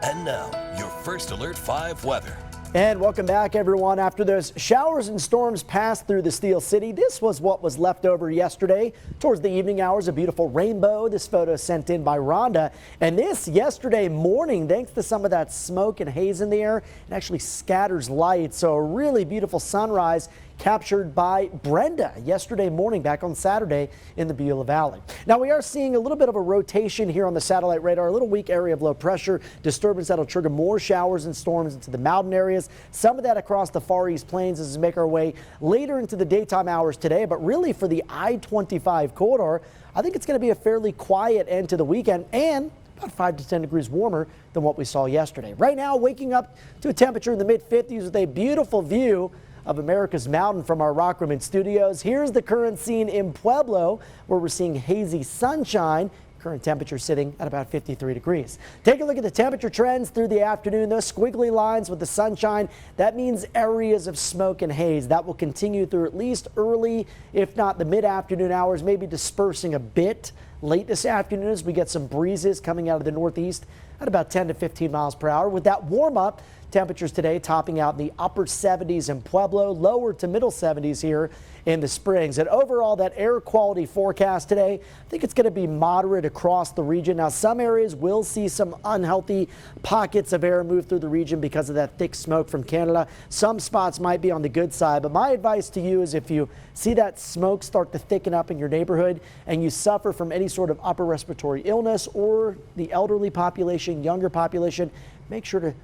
And now, your First Alert 5 weather. And welcome back, everyone. After those showers and storms passed through the Steel City, this was what was left over yesterday. Towards the evening hours, a beautiful rainbow. This photo sent in by Rhonda. And this yesterday morning, thanks to some of that smoke and haze in the air, it actually scatters light. So a really beautiful sunrise captured by Brenda yesterday morning back on Saturday in the Beulah Valley. Now we are seeing a little bit of a rotation here on the satellite radar, a little weak area of low pressure disturbance that'll trigger more showers and storms into the mountain areas. Some of that across the far east plains as we make our way later into the daytime hours today. But really for the I-25 corridor, I think it's going to be a fairly quiet end to the weekend and about 5 to 10 degrees warmer than what we saw yesterday. Right now, waking up to a temperature in the mid-50s with a beautiful view of America's Mountain from our Rockrimmon studios. Here's the current scene in Pueblo, where we're seeing hazy sunshine. Current temperature sitting at about 53 degrees. Take a look at the temperature trends through the afternoon. Those squiggly lines with the sunshine, that means areas of smoke and haze. That will continue through at least early, if not the mid-afternoon hours, maybe dispersing a bit late this afternoon as we get some breezes coming out of the northeast at about 10 to 15 miles per hour. With that warm up, temperatures today topping out in the upper 70s in Pueblo, lower to middle 70s here in the Springs. And overall, that air quality forecast today, I think it's going to be moderate across the region. Now, some areas will see some unhealthy pockets of air move through the region because of that thick smoke from Canada. Some spots might be on the good side, but my advice to you is if you see that smoke start to thicken up in your neighborhood and you suffer from any sort of upper respiratory illness or the elderly population, younger population, make sure to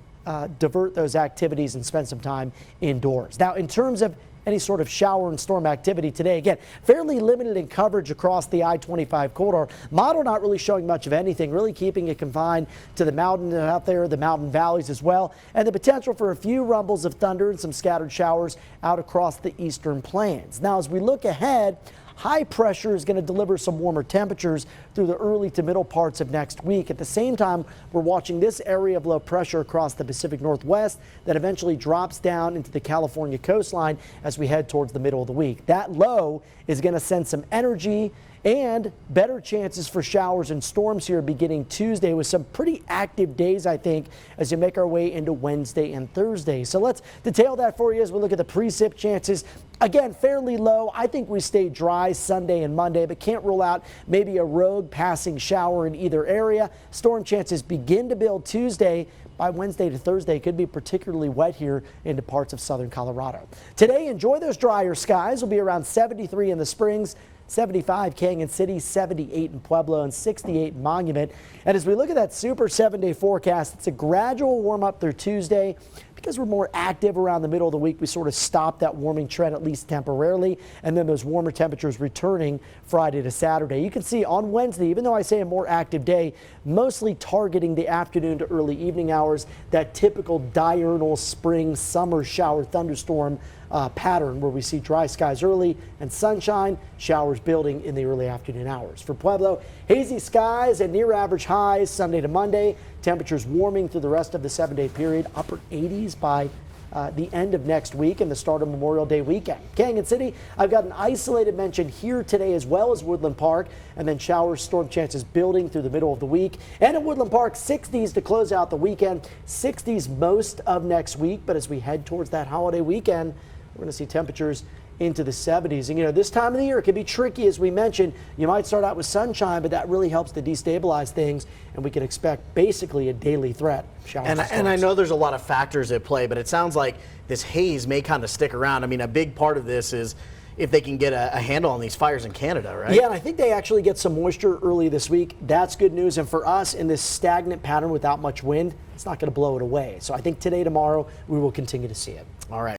divert those activities and spend some time indoors. Now, in terms of any sort of shower and storm activity today, again, fairly limited in coverage across the I-25 corridor. Model not really showing much of anything, really keeping it confined to the mountain out there, the mountain valleys as well, and the potential for a few rumbles of thunder and some scattered showers out across the eastern plains. Now, as we look ahead, high pressure is going to deliver some warmer temperatures through the early to middle parts of next week. At the same time, we're watching this area of low pressure across the Pacific Northwest that eventually drops down into the California coastline as we head towards the middle of the week. That low is going to send some energy and better chances for showers and storms here beginning Tuesday with some pretty active days, I think, as you make our way into Wednesday and Thursday. So let's detail that for you as we look at the precip chances. Again, fairly low. I think we stay dry Sunday and Monday, but can't rule out maybe a rogue passing shower in either area. Storm chances begin to build Tuesday. By Wednesday to Thursday, it could be particularly wet here into parts of southern Colorado. Today, enjoy those drier skies. Will be around 73 in the Springs, 75 Canyon City, 78 in Pueblo, and 68 in Monument. And as we look at that super 7-day forecast, it's a gradual warm up through Tuesday. Because we're more active around the middle of the week, we sort of stop that warming trend, at least temporarily, and then those warmer temperatures returning Friday to Saturday. You can see on Wednesday, even though I say a more active day, mostly targeting the afternoon to early evening hours, that typical diurnal spring summer shower thunderstorm pattern where we see dry skies early and sunshine, showers building in the early afternoon hours. For Pueblo, hazy skies and near average highs Sunday to Monday. Temperatures warming through the rest of the 7-day period, upper 80s by the end of next week and the start of Memorial Day weekend. Canyon City, I've got an isolated mention here today as well as Woodland Park, and then showers, storm chances building through the middle of the week. And at Woodland Park, 60s to close out the weekend, 60s most of next week. But as we head towards that holiday weekend, we're going to see temperatures into the 70s. And, you know, this time of the year, it can be tricky. As we mentioned, you might start out with sunshine, but that really helps to destabilize things, and we can expect basically a daily threat. And I know there's a lot of factors at play, but it sounds like this haze may kind of stick around. I mean, a big part of this is if they can get a handle on these fires in Canada, right? Yeah, and I think they actually get some moisture early this week. That's good news. And for us, in this stagnant pattern without much wind, it's not going to blow it away. So I think today, tomorrow, we will continue to see it. All right.